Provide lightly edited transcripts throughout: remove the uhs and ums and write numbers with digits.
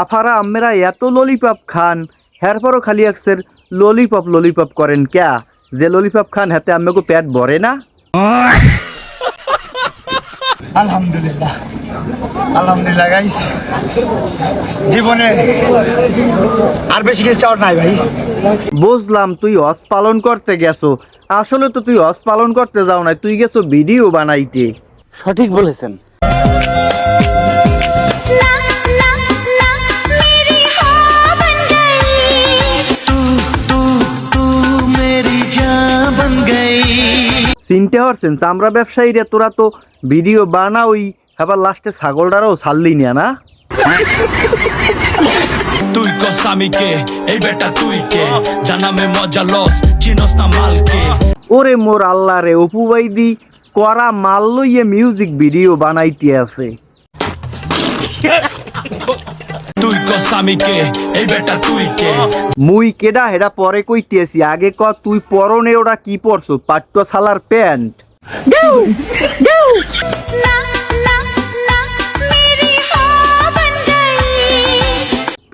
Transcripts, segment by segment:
আফারা আম্মেরা এত ললিপপ খান এরপরও খালি একসের ললিপপ ললিপপ করেন ক্যা? যে ললিপপ খান হাতে আম্মেকে পেট ভরে না? আলহামদুলিল্লাহ আলহামদুলিল্লাহ গাইস, জীবনে আর বেশি কিছু চাওয়ার নাই ভাই। বুঝলাম তুই হজ পালন করতে গেছো, আসলে তো তুই হজ পালন করতে যাও না, তুই গেছো ভিডিও বানাইতে। সঠিক বলেছেন। চিনতে পারছেন চামড়া ব্যবসায়ীরা, তোরা তো ভিডিও বানাওই, আবার লাস্টে ছাগলটারও ছাড়লি না। তুই কস আমি কে, এই বেটা তুই কে, জানামে মজা লস চিনস না মালকে। ওরে মোর আল্লাহ রে, অপু বাইদি করা মাল লইয়ে মিউজিক ভিডিও বানাইতে আছে। তুই কস আমি কে, এই বেটা তুই কে। মুই কেডা হেডা পরে কইতেছি, আগে ক তুই পরনে ওটা কি পরছো? পাট্টা শালার প্যান্ট।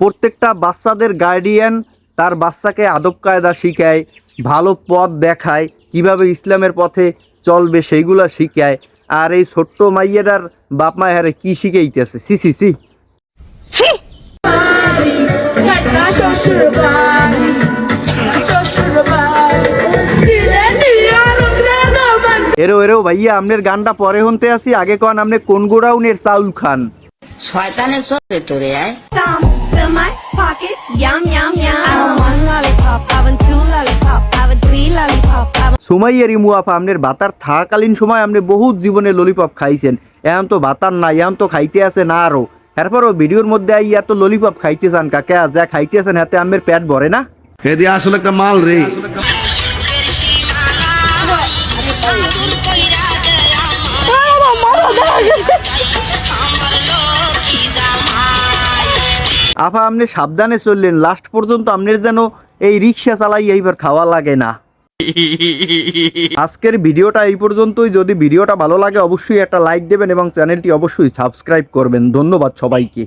প্রত্যেকটা বাচ্চাদের গার্ডিয়ান তার বাচ্চাকে আদব কায়দা শিখায়, ভালো পথ দেখায়, কিভাবে ইসলামের পথে চলবে সেইগুলা শিখায়। আর এই ছোট্ট মাইয়েটার বাপ মা হারে কি শিখাইতেছে? সি সি সি। এরো ভাইয়া, আমনের গানটা পরে হনতে আসি, আগে কন আমনে কোন গোডাউনের চাউল খান? শয়তানের সরে তোরে আয়। Fill my pocket, yum yum yum. I want one lollipop, I want two lollipop, I want three lollipop, I want... সুমাইয়ারি মুয়াফা, আমনের ভাতার থাকাকালীন সময় আপনি বহুত জীবনে ললিপপ খাইছেন, এখন তো ভাতার নাই, এখন তো খাইতে আছে না আরো। এরপরও ভিডিওর মধ্যে আই এত ললিপপ খাইতে চান কাকে? যা খাইতেছেন হাতে আমের পেট ভরে না? এদি আসলে একটা মাল রে। আফা আপনি সাবধানে চললেন, লাস্ট পর্যন্ত আপনার যেন এই রিক্সা চালাই এইবার খাওয়া লাগে না। আজকের ভিডিওটা এই পর্যন্তই। যদি ভিডিওটা ভালো লাগে অবশ্যই একটা লাইক দেবেন এবং চ্যানেলটি অবশ্যই সাবস্ক্রাইব করবেন। ধন্যবাদ সবাইকে।